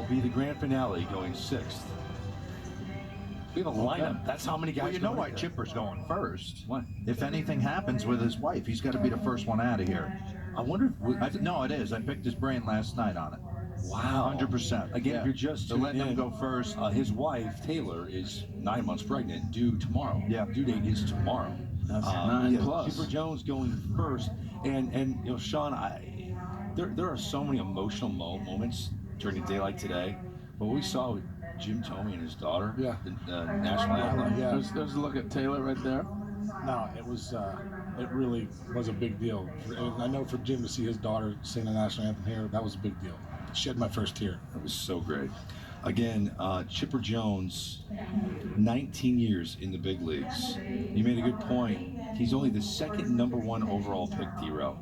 be the grand finale going 6th. We have a lineup. That's how many guys. Well, you know why Chipper's going first. What? If anything happens with his wife, he's got to be the first one out of here. I wonder if No, it is. I picked his brain last night on it. wow, 100%. Again, Yeah. if you're just So letting him in, go first. his wife Taylor is 9 months pregnant, due tomorrow. Yeah. Due date is tomorrow. That's 9 plus. Chipper Jones going first, and you know, Sean, there are so many emotional moments during a day like today. What we saw with Jim Thome and his daughter, Yeah. the national anthem. Yeah. There's a look at Taylor right there. No, it was. It really was a big deal. I know for Jim to see his daughter sing the national anthem here, that was a big deal. Shed my first tear. It was so great. Again, Chipper Jones, 19 years in the big leagues. You made a good point. He's only the second #1 overall pick, D-Row,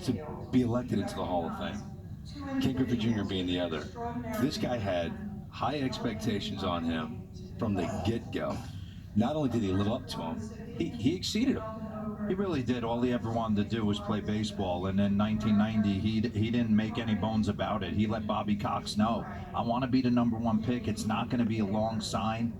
to be elected into the Hall of Fame. Ken Griffey Jr. being the other. This guy had high expectations on him from the get-go. Not only did he live up to them, he exceeded them. He really did. All he ever wanted to do was play baseball. And in 1990, he didn't make any bones about it. He let Bobby Cox know, I want to be the #1 pick. It's not going to be a long sign.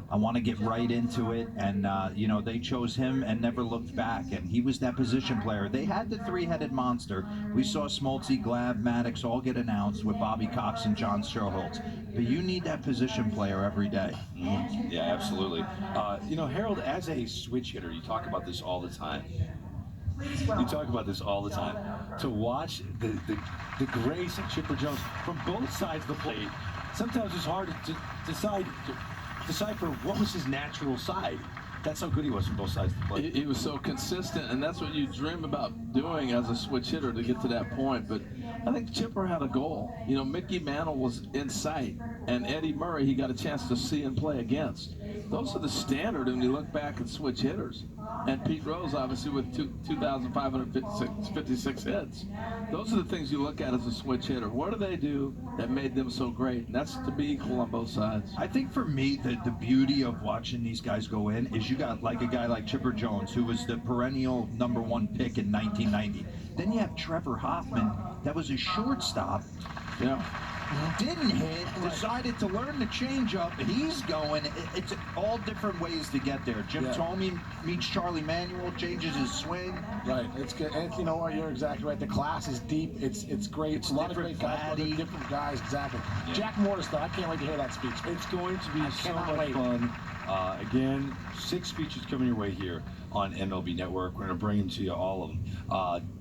I want to get right into it. And, you know, they chose him and never looked back. And he was that position player. They had the three-headed monster. We saw Smoltz, Glab, Maddox all get announced with Bobby Cox and Jones H.O.F. But you need that position player every day. Mm-hmm. Yeah, absolutely. You know, Harold, as a switch hitter, you talk about this all the time. To watch the grace of Chipper Jones from both sides of the plate, sometimes it's hard to decipher what was his natural side. That's how good he was from both sides of the plate. He was so consistent, and that's what you dream about doing as a switch hitter to get to that point. But I think Chipper had a goal. You know, Mickey Mantle was in sight, and Eddie Murray he got a chance to see and play against. Those are the standard when you look back at switch hitters. And Pete Rose, obviously, with 2,556 hits. Those are the things you look at as a switch hitter. What do they do that made them so great? And that's to be equal on both sides. I think for me, the beauty of watching these guys go in is you got like a guy like Chipper Jones, who was the perennial #1 pick in 1990. Then you have Trevor Hoffman, that was a shortstop. Yeah. Didn't hit, decided to learn the changeup. He's going. It's all different ways to get there. Jim Thome meets Charlie Manuel, changes his swing. Right. It's good. And you know what? You're exactly right. The class is deep. It's great. It's a lot of great guys. Different guys. Exactly. Yeah. Jack Morris, though, I can't wait to hear that speech. It's going to be so much fun. Again, 6 speeches coming your way here on MLB Network. We're going to bring them to you, all of them.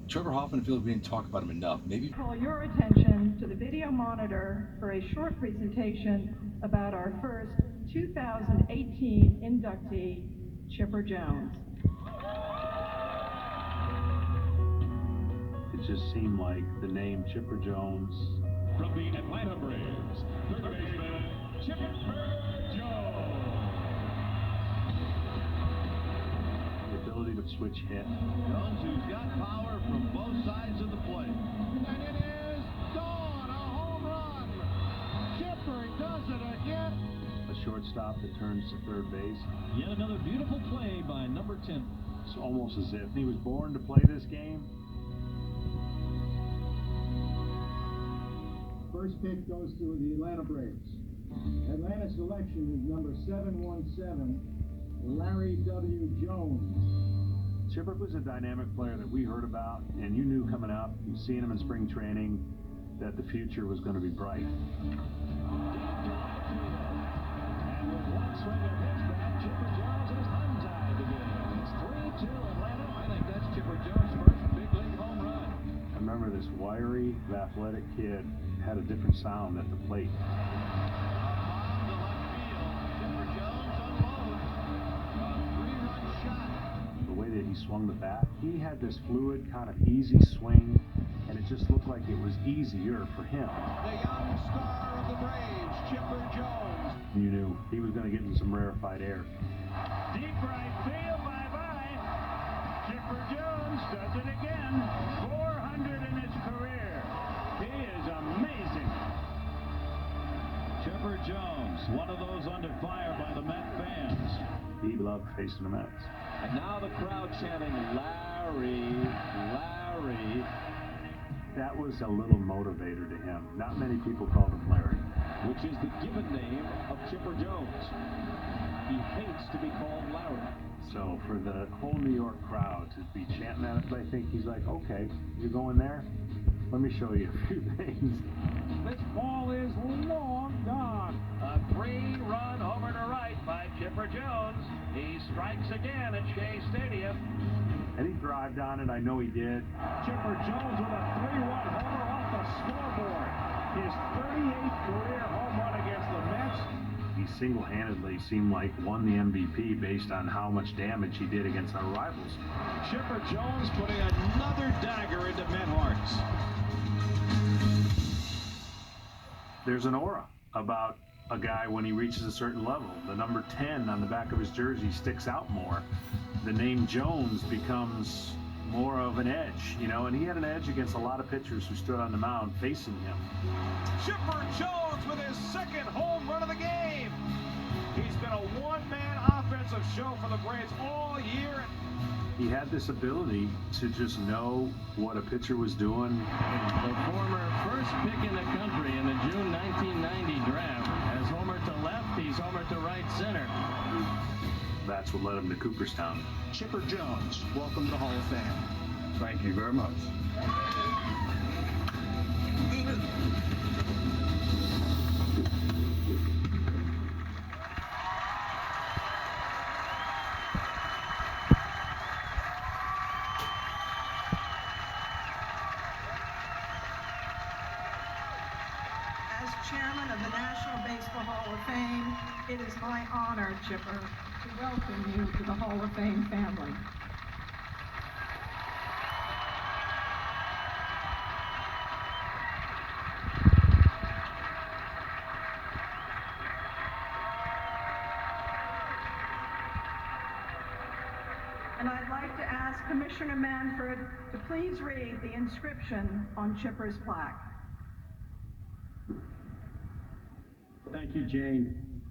Trevor Hoffman, I feel like we didn't talk about him enough. Maybe call your attention to the video monitor for a short presentation about our first 2018 inductee, Chipper Jones. It just seemed like the name Chipper Jones. From the Atlanta Braves, third baseman, Chipper Jones. The ability to switch hit. Jones, who's got power from both sides of the plate. And it is gone, a home run. Chipper does it again. A shortstop that turns to third base. Yet another beautiful play by number 10. It's almost as if he was born to play this game. First pick goes to the Atlanta Braves. Atlanta selection is number 717, Larry W. Jones. Chipper was a dynamic player that we heard about, and you knew coming up, you've seen him in spring training, that the future was going to be bright. And with one swing of his bat, Chipper Jones has untied the game. It's 3-2 Atlanta. I think that's Chipper Jones' first big league home run. I remember this wiry, athletic kid had a different sound at the plate. The way that he swung the bat, he had this fluid, kind of easy swing, and it just looked like it was easier for him. The young star of the Braves, Chipper Jones. You knew he was going to get in some rarefied air. Deep right field, bye-bye. Chipper Jones does it again. 400 in his career. He is amazing. Chipper Jones, one of those under fire by the Met fans. He loved facing the Mets. And now the crowd chanting, Larry, Larry. that was a little motivator to him. Not many people called him Larry. Which is the given name of Chipper Jones. He hates to be called Larry. So for the whole New York crowd to be chanting at him, I think he's like, okay, you're going there? Let me show you a few things. This ball is long gone. A 3-run homer to right by Chipper Jones. He strikes again at Shea Stadium. And he drived on it, I know he did. Chipper Jones with a 3-run homer off the scoreboard. His 38th career home run against the Mets. He single-handedly seemed like won the MVP based on how much damage he did against our rivals. Chipper Jones putting another dagger into Met hearts. There's an aura about a guy when he reaches a certain level. The number 10 on the back of his jersey sticks out more. The name Jones becomes more of an edge, you know, and he had an edge against a lot of pitchers who stood on the mound facing him. Chipper Jones with his second home run of the game. He's been a one-man offensive show for the Braves all year. He had this ability to just know what a pitcher was doing. The former first pick in the country in the June 1990 draft. As homer to left, he's homer to right center. That's what led him to Cooperstown. Chipper Jones, welcome to the Hall of Fame. Thank you very much. As chairman of the National Baseball Hall of Fame, it is my honor, Chipper, to welcome you to the Hall of Fame family. And I'd like to ask Commissioner Manfred to please read the inscription on Chipper's plaque. Thank you, Jane.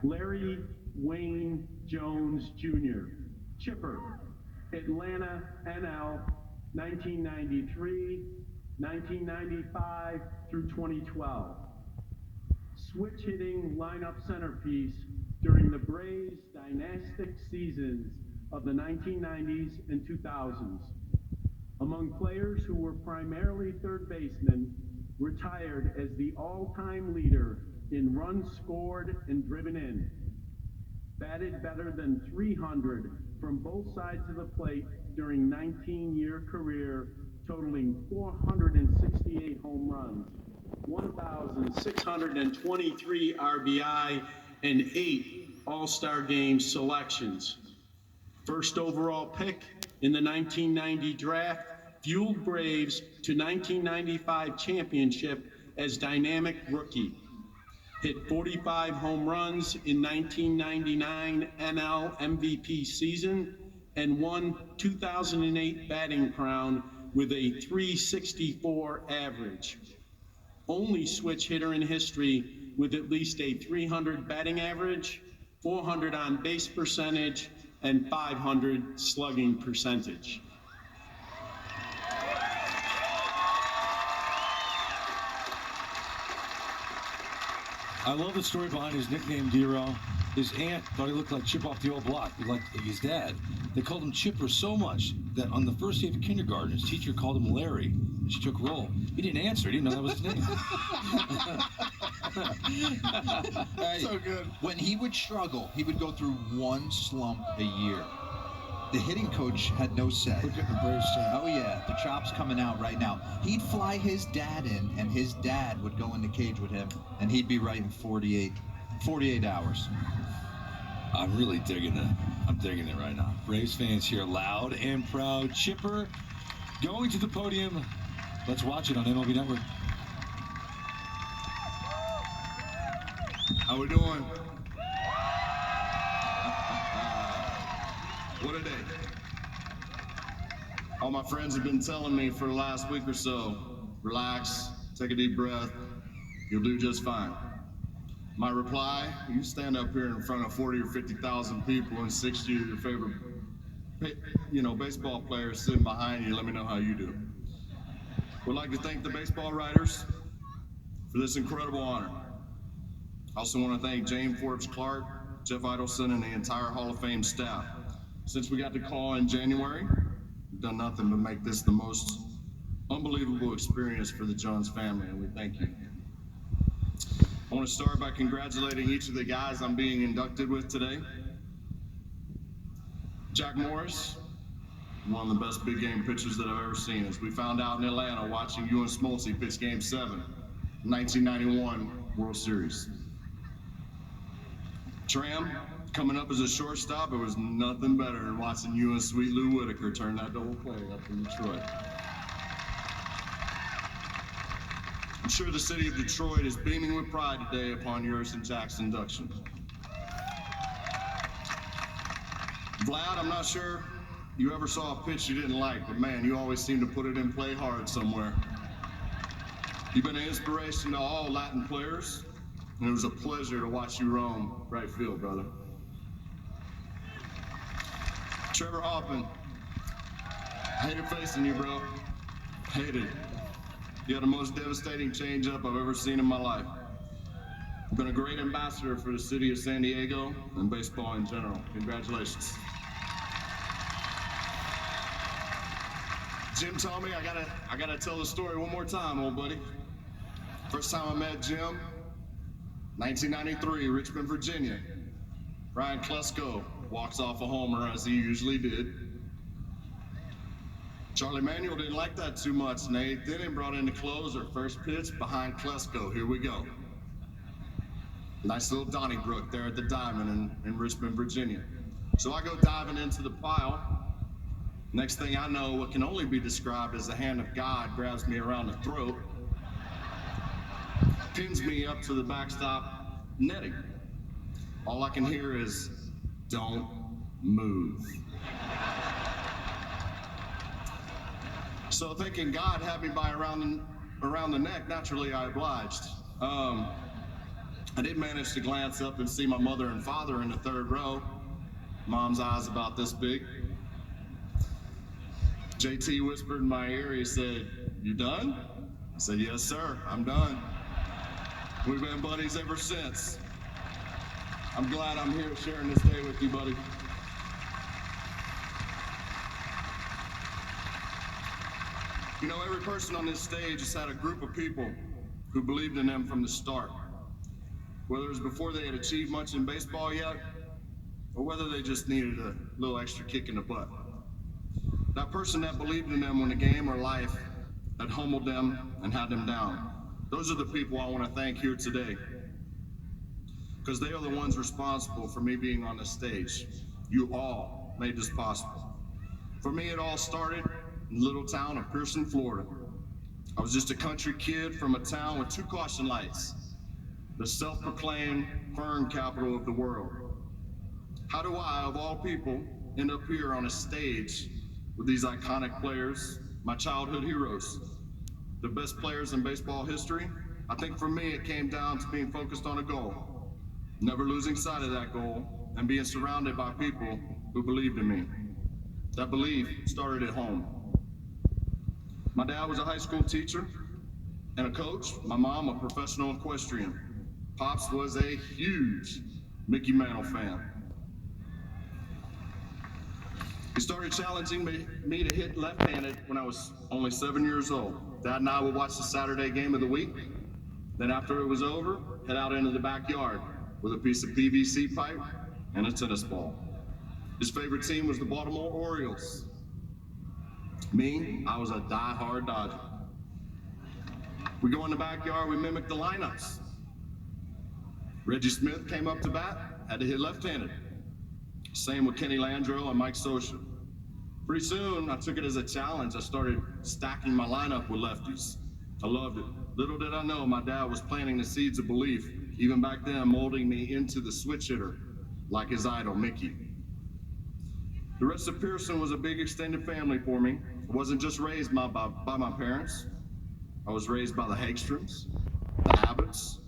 Larry Wayne Jones, Jr., Chipper, Atlanta, NL, 1993, 1995 through 2012. Switch hitting lineup centerpiece during the Braves' dynastic seasons of the 1990s and 2000s. Among players who were primarily third basemen, retired as the all-time leader in runs scored and driven in. Batted better than 300 from both sides of the plate during 19-year career, totaling 468 home runs, 1,623 RBI, and 8 All-Star Game selections. First overall pick in the 1990 draft, fueled Braves to 1995 championship as dynamic rookie. Hit 45 home runs in 1999 NL MVP season and won 2008 batting crown with a .364 average. Only switch hitter in history with at least a .300 batting average, 400 on base percentage, and .500 slugging percentage. I love the story behind his nickname, Dero. His aunt thought he looked like Chip off the old block, like his dad. They called him Chipper so much that on the first day of kindergarten, his teacher called him Larry, and she took roll. He didn't answer. He didn't know that was his name. So good. When he would struggle, he would go through one slump a year. The hitting coach had no say. Look at the Braves chant. Oh yeah, the chop's coming out right now. He'd fly his dad in, and his dad would go in the cage with him, and he'd be right in 48 hours. I'm really digging it. I'm digging it right now. Braves fans here loud and proud. Chipper going to the podium. Let's watch it on MLB Network. How we doing? What a day. All my friends have been telling me for the last week or so, relax, take a deep breath, you'll do just fine. My reply, you stand up here in front of 40 or 50,000 people and 60 of your favorite, baseball players sitting behind you, let me know how you do. Would like to thank the baseball writers for this incredible honor. I also want to thank James Forbes Clark, Jeff Idelson, and the entire Hall of Fame staff. Since we got the call in January, we've done nothing but make this the most unbelievable experience for the Jones family, and we thank you. I want to start by congratulating each of the guys I'm being inducted with today. Jack Morris, one of the best big game pitchers that I've ever seen. As we found out in Atlanta watching you and Smoltzy pitch Game 7, 1991 World Series. Tram, coming up as a shortstop, it was nothing better than watching you and Sweet Lou Whitaker turn that double play up in Detroit. I'm sure the city of Detroit is beaming with pride today upon yours and Jack's induction. Vlad, I'm not sure you ever saw a pitch you didn't like, but man, you always seem to put it in play hard somewhere. You've been an inspiration to all Latin players, and it was a pleasure to watch you roam right field, brother. Trevor Hoffman, hated facing you, bro. Hated. You had the most devastating changeup I've ever seen in my life. You've been a great ambassador for the city of San Diego and baseball in general. Congratulations. Jim told me I gotta tell the story one more time, old buddy. First time I met Jim, 1993, Richmond, Virginia. Ryan Klesko walks off a homer as he usually did. Charlie Manuel didn't like that too much, and they then brought in the closer. First pitch behind Klesko. Here we go. Nice little Donnybrook there at the Diamond in Richmond, Virginia. So I go diving into the pile. Next thing I know, what can only be described as the hand of God grabs me around the throat, pins me up to the backstop netting. All I can hear is, "Don't move." So thinking God had me by around the neck, naturally I obliged. I did manage to glance up and see my mother and father in the third row. Mom's eyes about this big. JT whispered in my ear, he said, "You done?" I said, "Yes, sir, I'm done." We've been buddies ever since. I'm glad I'm here sharing this day with you, buddy. You know, every person on this stage has had a group of people who believed in them from the start. Whether it was before they had achieved much in baseball yet, or whether they just needed a little extra kick in the butt. That person that believed in them when the game or life had humbled them and had them down. Those are the people I want to thank here today. Because they are the ones responsible for me being on the stage. You all made this possible. For me, it all started in the little town of Pearson, Florida. I was just a country kid from a town with 2 caution lights, the self-proclaimed fern capital of the world. How do I, of all people, end up here on a stage with these iconic players, my childhood heroes, the best players in baseball history? I think for me, it came down to being focused on a goal, never losing sight of that goal, and being surrounded by people who believed in me. That belief started at home. My dad was a high school teacher and a coach. My mom, a professional equestrian. Pops was a huge Mickey Mantle fan. He started challenging me to hit left-handed when I was only 7 years old. Dad and I would watch the Saturday game of the week. Then after it was over, head out into the backyard with a piece of PVC pipe and a tennis ball. His favorite team was the Baltimore Orioles. Me, I was a die-hard Dodger. We go in the backyard, we mimic the lineups. Reggie Smith came up to bat, had to hit left-handed. Same with Kenny Landreau and Mike Scioscia. Pretty soon, I took it as a challenge. I started stacking my lineup with lefties. I loved it. Little did I know my dad was planting the seeds of belief, even back then molding me into the switch hitter, like his idol, Mickey. The rest of Pearson was a big extended family for me. I wasn't just raised by my parents. I was raised by the Hagstroms, the Abbotts,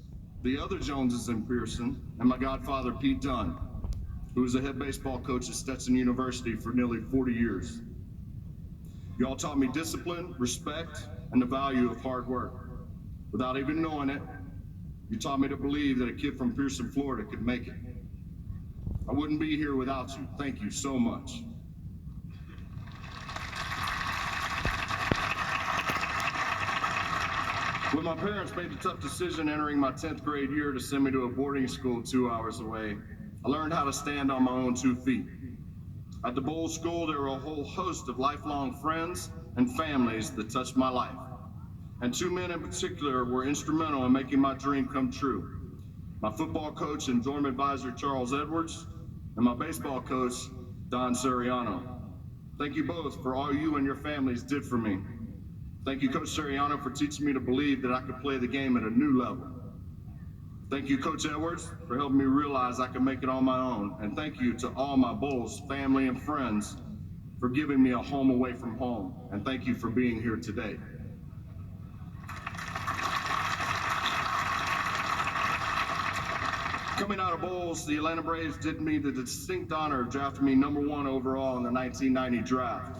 the other Joneses in Pearson, and my godfather, Pete Dunn, who was the head baseball coach at Stetson University for nearly 40 years. Y'all taught me discipline, respect, and and the value of hard work. Without even knowing it, you taught me to believe that a kid from Pearson, Florida could make it. I wouldn't be here without you. Thank you so much. When my parents made the tough decision entering my 10th grade year to send me to a boarding school 2 hours away, I learned how to stand on my own 2 feet. At the Bowles School, there were a whole host of lifelong friends and families that touched my life. And 2 men in particular were instrumental in making my dream come true. My football coach and dorm advisor, Charles Edwards, and my baseball coach, Don Siriano. Thank you both for all you and your families did for me. Thank you, Coach Siriano, for teaching me to believe that I could play the game at a new level. Thank you, Coach Edwards, for helping me realize I could make it on my own. And thank you to all my Bulls family and friends for giving me a home away from home. And thank you for being here today. Coming out of Bulls, the Atlanta Braves did me the distinct honor of drafting me #1 overall in the 1990 draft.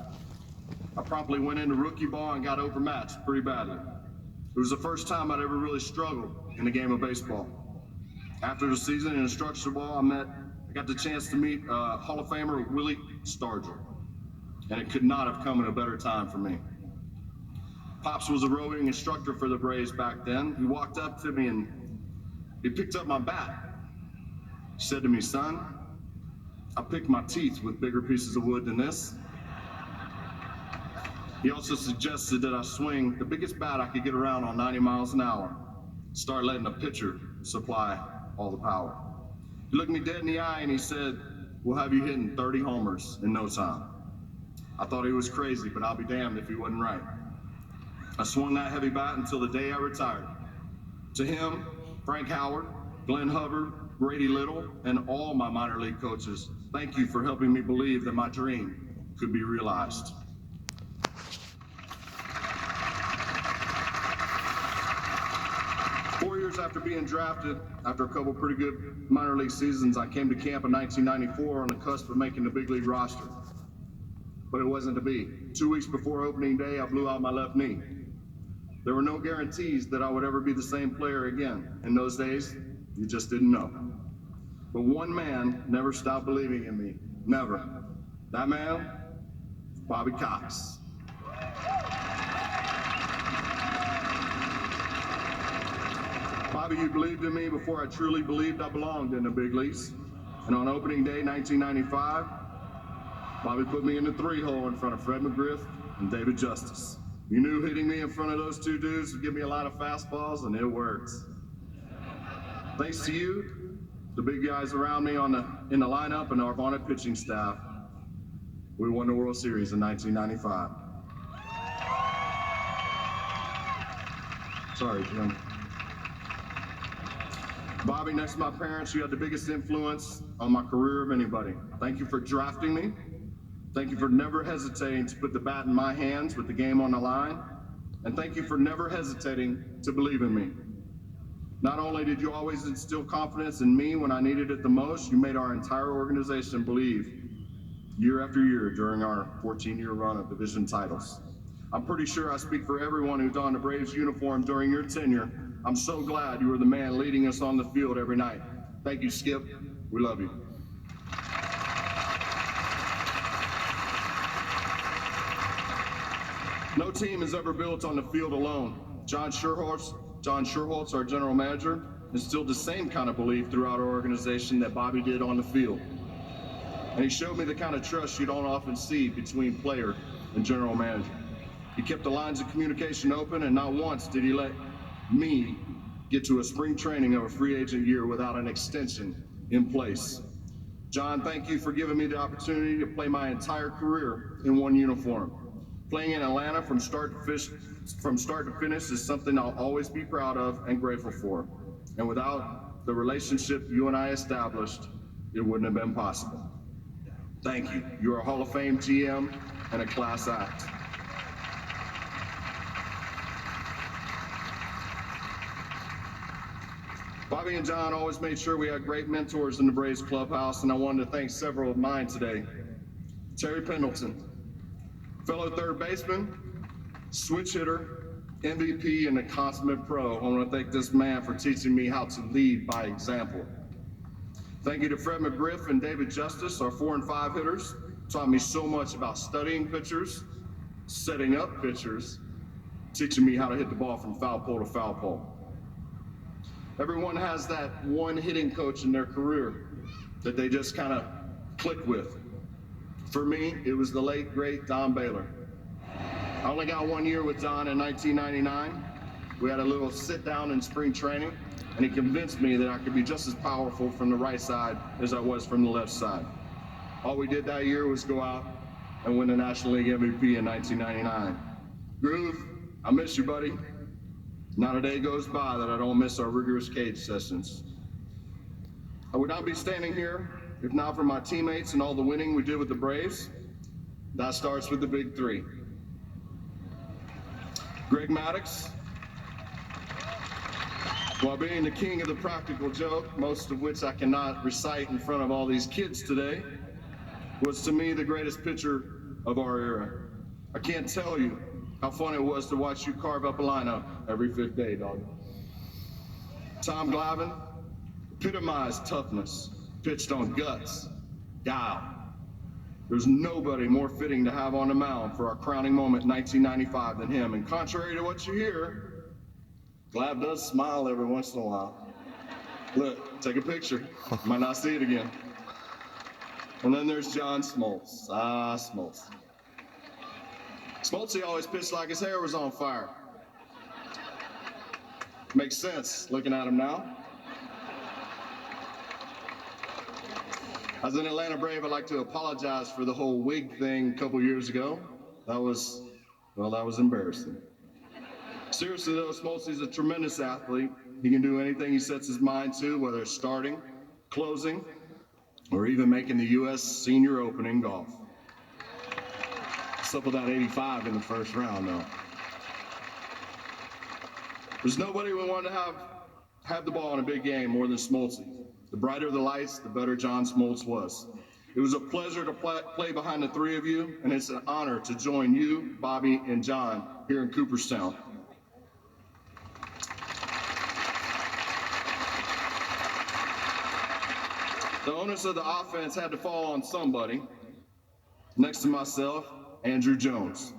I promptly went into rookie ball and got overmatched pretty badly. It was the first time I'd ever really struggled in the game of baseball. After the season in instructional ball, I got the chance to meet Hall of Famer Willie Stargell, and it could not have come at a better time for me. Pops was a roving instructor for the Braves back then. He walked up to me and he picked up my bat. He said to me, "Son, I picked my teeth with bigger pieces of wood than this." He also suggested that I swing the biggest bat I could get around on 90 miles an hour. Start letting the pitcher supply all the power. He looked me dead in the eye and he said, "We'll have you hitting 30 homers in no time." I thought he was crazy, but I'll be damned if he wasn't right. I swung that heavy bat until the day I retired. To him, Frank Howard, Glenn Hubbard, Brady Little, and all my minor league coaches, thank you for helping me believe that my dream could be realized. After being drafted, after a couple pretty good minor league seasons, I came to camp in 1994 on the cusp of making the big league roster. But it wasn't to be. 2 weeks before opening day, I blew out my left knee. There were no guarantees that I would ever be the same player again. In those days, you just didn't know. But one man never stopped believing in me. Never. That man, Bobby Cox. Bobby, you believed in me before I truly believed I belonged in the big leagues. And on opening day, 1995, Bobby put me in the 3-hole in front of Fred McGriff and David Justice. You knew hitting me in front of those 2 dudes would give me a lot of fastballs, and it worked. Thanks to you, the big guys around me in the lineup, and our vaunted pitching staff, we won the World Series in 1995. Sorry, Jim. Bobby, next to my parents, you had the biggest influence on my career of anybody. Thank you for drafting me. Thank you for never hesitating to put the bat in my hands with the game on the line. And thank you for never hesitating to believe in me. Not only did you always instill confidence in me when I needed it the most, you made our entire organization believe year after year during our 14-year run of division titles. I'm pretty sure I speak for everyone who donned the Braves uniform during your tenure. I'm so glad you were the man leading us on the field every night. Thank you, Skip. We love you. No team is ever built on the field alone. John Sherholtz, our general manager, instilled the same kind of belief throughout our organization that Bobby did on the field. And he showed me the kind of trust you don't often see between player and general manager. He kept the lines of communication open, and not once did he let me get to a spring training of a free agent year without an extension in place. John, thank you for giving me the opportunity to play my entire career in one uniform. Playing in Atlanta from start to finish is something I'll always be proud of and grateful for. And without the relationship you and I established, it wouldn't have been possible. Thank you. You're a Hall of Fame GM and a class act. Bobby and John always made sure we had great mentors in the Braves clubhouse, and I wanted to thank several of mine today. Terry Pendleton, fellow third baseman, switch hitter, MVP and a consummate pro. I want to thank this man for teaching me how to lead by example. Thank you to Fred McGriff and David Justice, our 4 and 5 hitters. Taught me so much about studying pitchers, setting up pitchers, teaching me how to hit the ball from foul pole to foul pole. Everyone has that one hitting coach in their career that they just kind of click with. For me, it was the late, great Don Baylor. I only got 1 year with Don in 1999. We had a little sit down in spring training, and he convinced me that I could be just as powerful from the right side as I was from the left side. All we did that year was go out and win the National League MVP in 1999. Groove, I miss you, buddy. Not a day goes by that I don't miss our rigorous cage sessions. I would not be standing here if not for my teammates and all the winning we did with the Braves. That starts with the big three. Greg Maddux, while being the king of the practical joke, most of which I cannot recite in front of all these kids today, was to me the greatest pitcher of our era. I can't tell you how fun it was to watch you carve up a lineup every 5th day, dog. Tom Glavine epitomized toughness, pitched on guts, guile. There's nobody more fitting to have on the mound for our crowning moment in 1995 than him. And contrary to what you hear, Glav does smile every once in a while. Look, take a picture. Might not see it again. And then there's John Smoltz. Smoltz. Smoltzy always pitched like his hair was on fire. Makes sense looking at him now. As an Atlanta Brave, I'd like to apologize for the whole wig thing a couple years ago. That was embarrassing. Seriously though, Smoltzy's a tremendous athlete. He can do anything he sets his mind to, whether it's starting, closing, or even making the U.S. Senior Open in golf. What's up with that 85 in the first round, though? There's nobody we wanted to have the ball in a big game more than Smoltzy. The brighter the lights, the better John Smoltz was. It was a pleasure to play behind the three of you, and it's an honor to join you, Bobby, and John here in Cooperstown. The onus of the offense had to fall on somebody. Next to myself, Andrew Jones.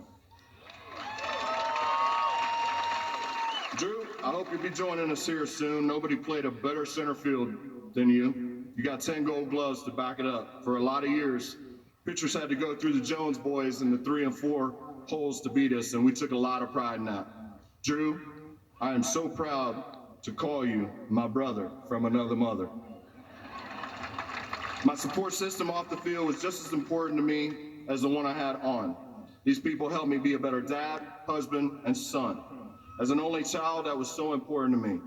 Drew, I hope you'll be joining us here soon. Nobody played a better center field than you. You got 10 gold gloves to back it up. For a lot of years, pitchers had to go through the Jones boys in the 3 and 4 holes to beat us, and we took a lot of pride in that. Drew, I am so proud to call you my brother from another mother. My support system off the field was just as important to me as the one I had on. These people helped me be a better dad, husband, and son. As an only child, that was so important to me.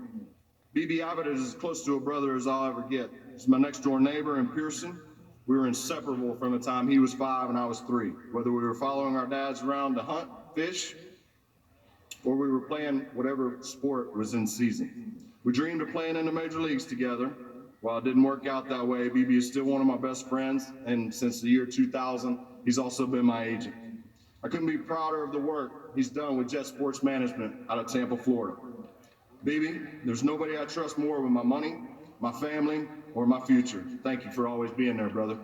BB Abbott is as close to a brother as I'll ever get. He's my next door neighbor in Pearson. We were inseparable from the time he was 5 and I was 3. Whether we were following our dads around to hunt, fish, or we were playing whatever sport was in season. We dreamed of playing in the major leagues together. While it didn't work out that way, BB is still one of my best friends, and since the year 2000, he's also been my agent. I couldn't be prouder of the work he's done with Jet Sports Management out of Tampa, Florida. BB, there's nobody I trust more with my money, my family, or my future. Thank you for always being there, brother.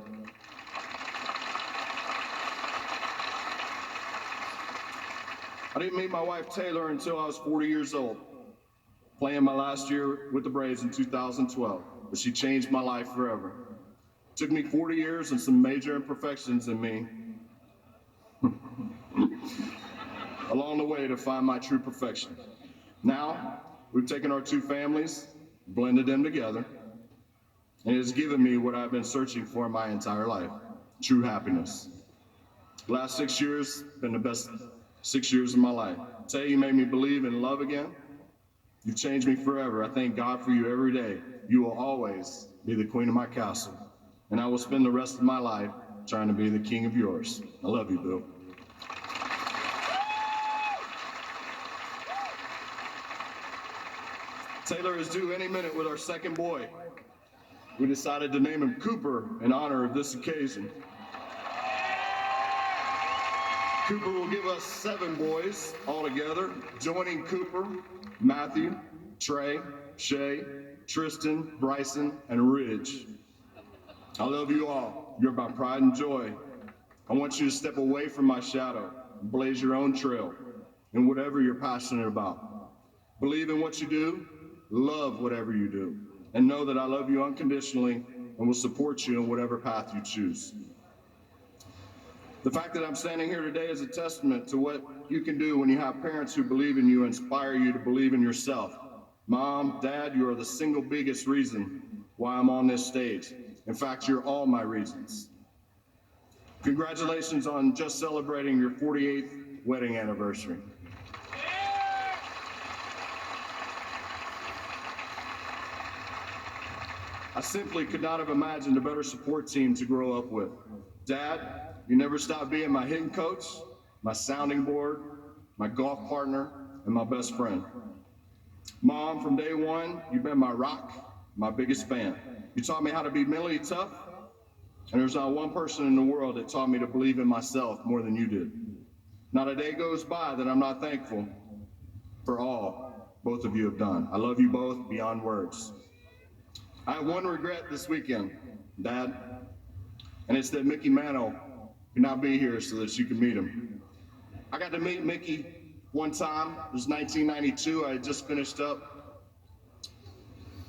I didn't meet my wife, Taylor, until I was 40 years old, playing my last year with the Braves in 2012. But she changed my life forever. It took me 40 years and some major imperfections in me along the way to find my true perfection. Now, we've taken our 2 families, blended them together, and it has given me what I've been searching for my entire life, true happiness. The last 6 years have been the best 6 years of my life. Tay, you made me believe in love again. You've changed me forever. I thank God for you every day. You will always be the queen of my castle, and I will spend the rest of my life trying to be the king of yours. I love you, Bill. Taylor is due any minute with our second boy. We decided to name him Cooper in honor of this occasion. Cooper will give us 7 boys altogether, joining Cooper, Matthew, Trey, Shay, Tristan, Bryson, and Ridge. I love you all. You're my pride and joy. I want you to step away from my shadow and blaze your own trail in whatever you're passionate about. Believe in what you do, love whatever you do, and know that I love you unconditionally and will support you in whatever path you choose. The fact that I'm standing here today is a testament to what you can do when you have parents who believe in you and inspire you to believe in yourself. Mom, Dad, you are the single biggest reason why I'm on this stage. In fact, you're all my reasons. Congratulations on just celebrating your 48th wedding anniversary. I simply could not have imagined a better support team to grow up with. Dad, you never stopped being my hitting coach, my sounding board, my golf partner, and my best friend. Mom, from day one, you've been my rock, my biggest fan. You taught me how to be mentally tough, and there's not one person in the world that taught me to believe in myself more than you did. Not a day goes by that I'm not thankful for all both of you have done. I love you both beyond words. I have one regret this weekend, Dad, and it's that Mickey Mantle could not be here so that you could meet him. I got to meet Mickey one time. It was 1992. I had just finished up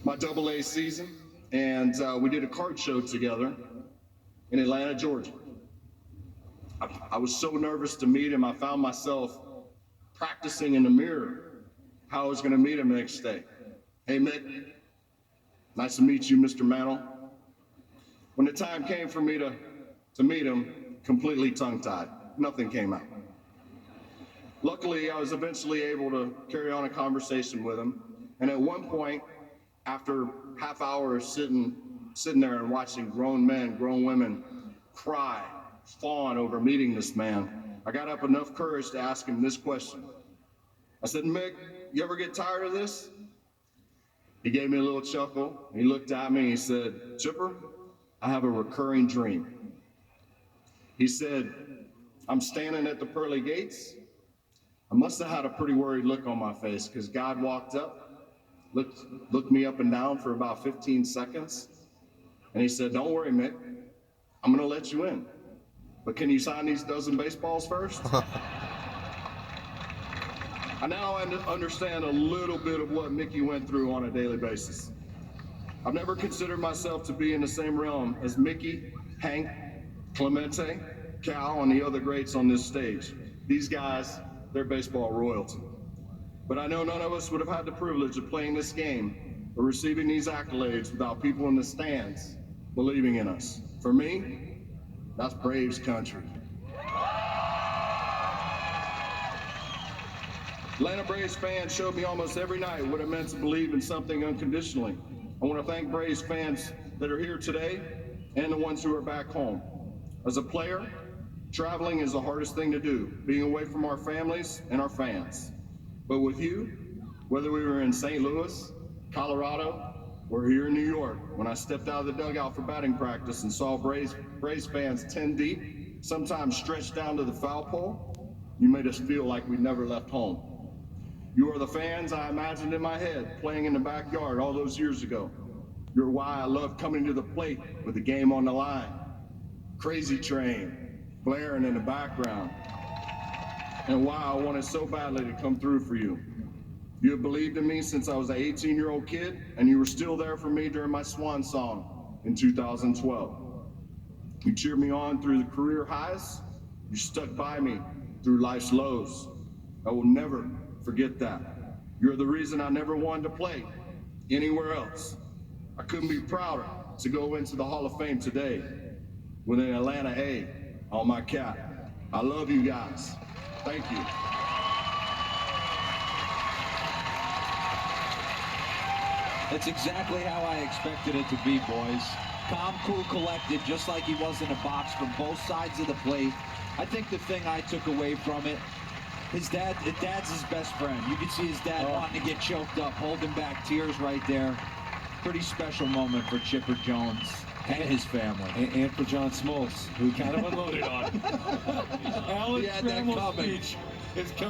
my AA season, and we did a card show together in Atlanta, Georgia. I was so nervous to meet him, I found myself practicing in the mirror how I was going to meet him the next day. Hey, Mick, nice to meet you, Mr. Mantle. When the time came for me to meet him, completely tongue-tied. Nothing came out. Luckily, I was eventually able to carry on a conversation with him, and at one point, after half hour of sitting there and watching grown men, grown women cry, fawn over meeting this man, I got up enough courage to ask him this question. I said, Mick, you ever get tired of this? He gave me a little chuckle. He looked at me and he said, Chipper, I have a recurring dream. He said, I'm standing at the pearly gates. I must have had a pretty worried look on my face because God walked up, looked me up and down for about 15 seconds. And he said, don't worry, Mick, I'm going to let you in. But can you sign these dozen baseballs first? I now understand a little bit of what Mickey went through on a daily basis. I've never considered myself to be in the same realm as Mickey, Hank, Clemente, Cal, and the other greats on this stage. These guys, they're baseball royalty. But I know none of us would have had the privilege of playing this game or receiving these accolades without people in the stands believing in us. For me, that's Braves country. Atlanta Braves fans showed me almost every night what it meant to believe in something unconditionally. I want to thank Braves fans that are here today and the ones who are back home. As a player, traveling is the hardest thing to do, being away from our families and our fans. But with you, whether we were in St. Louis, Colorado, or here in New York, when I stepped out of the dugout for batting practice and saw Braves fans 10 deep, sometimes stretched down to the foul pole, you made us feel like we never left home. You are the fans I imagined in my head playing in the backyard all those years ago. You're why I love coming to the plate with the game on the line. Crazy Train blaring in the background. And why I wanted so badly to come through for you. You have believed in me since I was an 18-year-old kid, and you were still there for me during my swan song in 2012. You cheered me on through the career highs. You stuck by me through life's lows. I will never forget that. You're the reason I never wanted to play anywhere else. I couldn't be prouder to go into the Hall of Fame today with an Atlanta A on my cap. I love you guys. Thank you. That's exactly how I expected it to be, boys. Calm, cool, collected, just like he was in the box from both sides of the plate. I think the thing I took away from it, his dad's his best friend. You could see his dad wanting to get choked up, holding back tears right there. Pretty special moment for Chipper Jones. and his family. And for John Smoltz, who kind of unloaded on. Alex He had that Trammell's coming. speech is coming